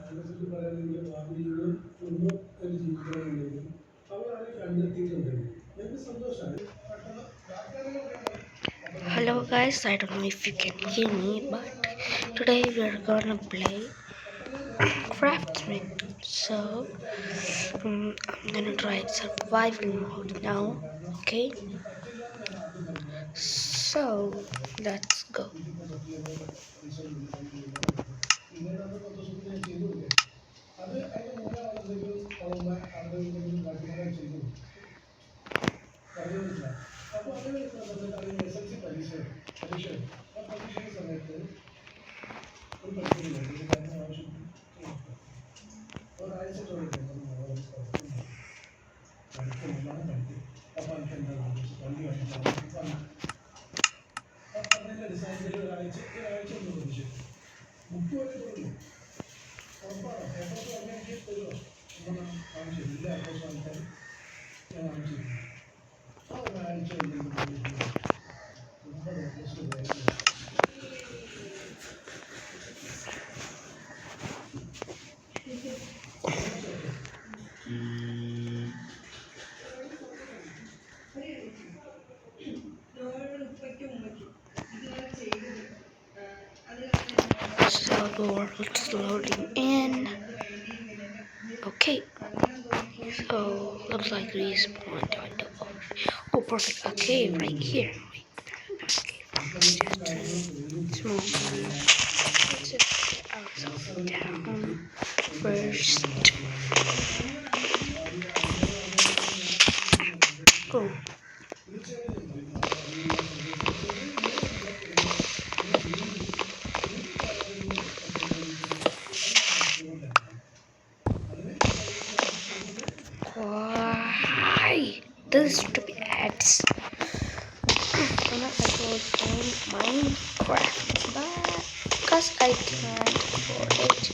Hello guys, I don't know if you can hear me, but today we are gonna play Craftsman. So I'm gonna try survival mode now. Okay, so let's go. So the world's loading in. Okay, so looks like we spawned on the ocean. Oh, perfect. Okay, right here. Okay, small. Let's just get ourselves down first. Go. Why? Those stupid ads. I'm not like Minecraft, but because I can't afford it.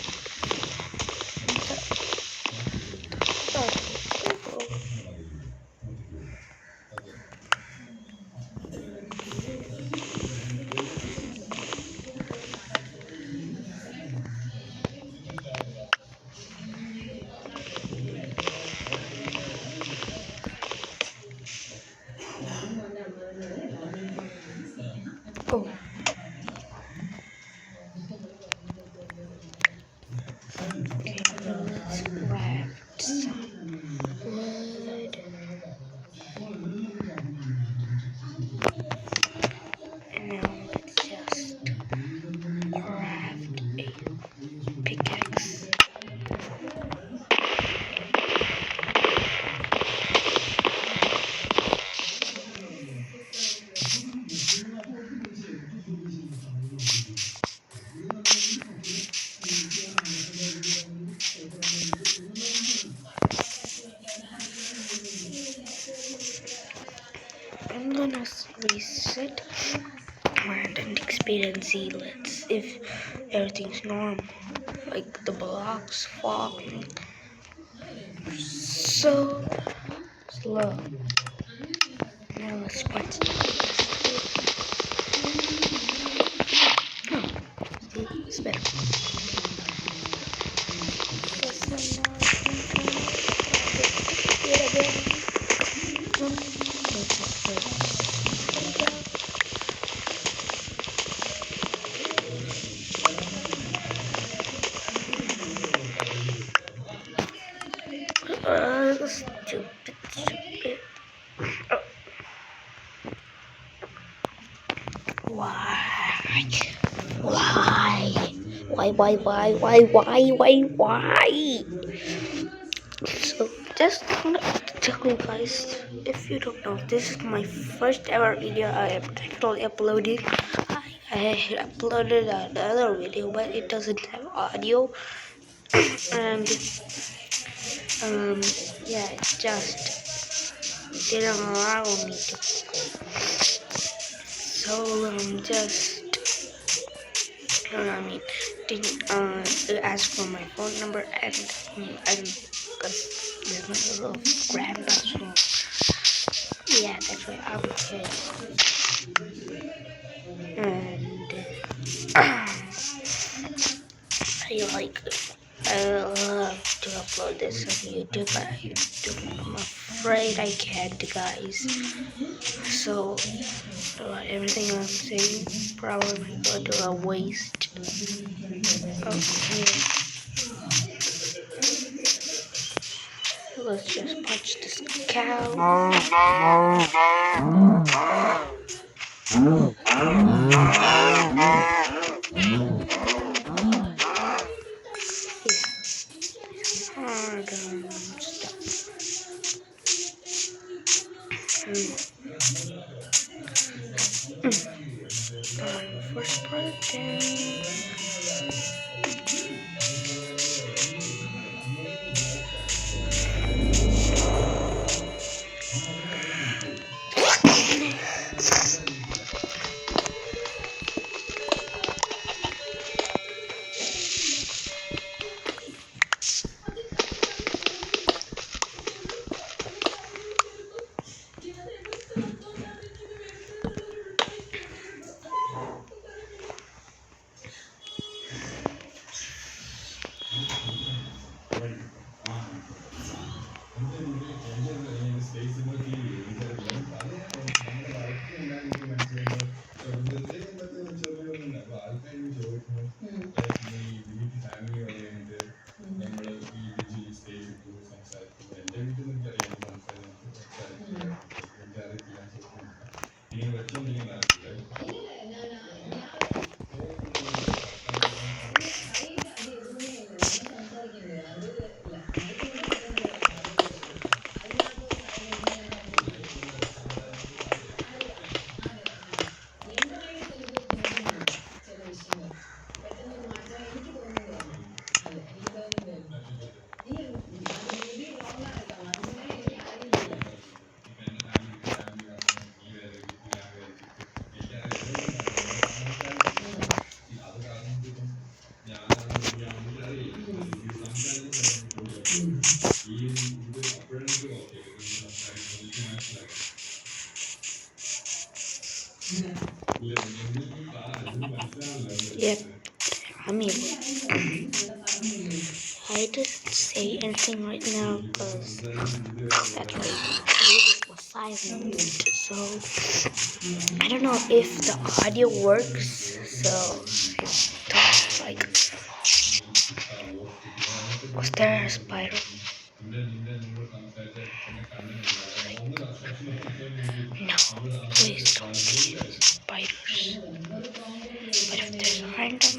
Oh. Okay, let's craft some wood. And now let's just craft a pickaxe. I'm gonna reset and experience see let's if everything's normal, like the blocks falling so slow. Now let's press see it's better. So now I can it again. Stupid. Oh. Why? Why? Why? So just gonna tell you guys, if you don't know, this is my first ever video I am actually uploading. I uploaded another video, but it doesn't have audio, and yeah, it just didn't allow me to. So just I mean, didn't ask for my phone number, and I don't, because there's no little grandpa, so yeah, that's why I'm here. And I like I love to upload this on YouTube, but I'm afraid I can't, guys. So everything I'm saying probably go to a waste. Okay, let's just punch this cow. Hard stuff. First birthday. Yep, I mean, I didn't say anything right now because that lady was silent. So I don't know if the audio works. So I thought, like, was there a spider? No, please don't be spiders. But if there's a random,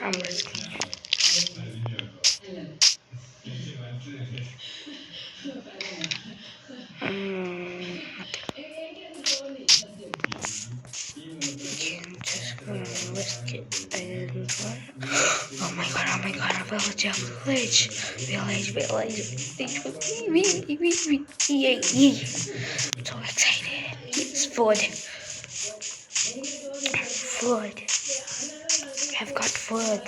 I'm risking it. Just gonna risk it and oh my god, a village, I'm so excited. It's food. Food. I've got food.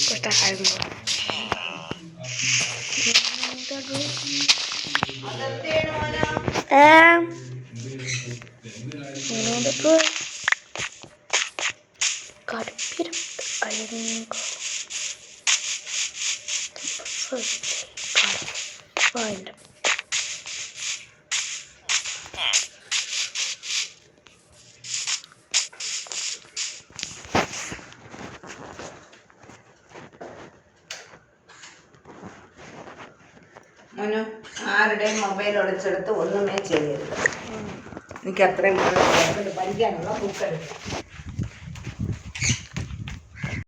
Where's that iron? You know the good. Gotta beat up the iron. First, gotta find him. മോനു ആരുടെയും mobile ഒളിച്ചെടുത്ത് ഒന്നുമേ ചെയ്യരുത്. എനിക്ക് അത്രയും പഠിക്കാനുള്ള book എടുക്കും.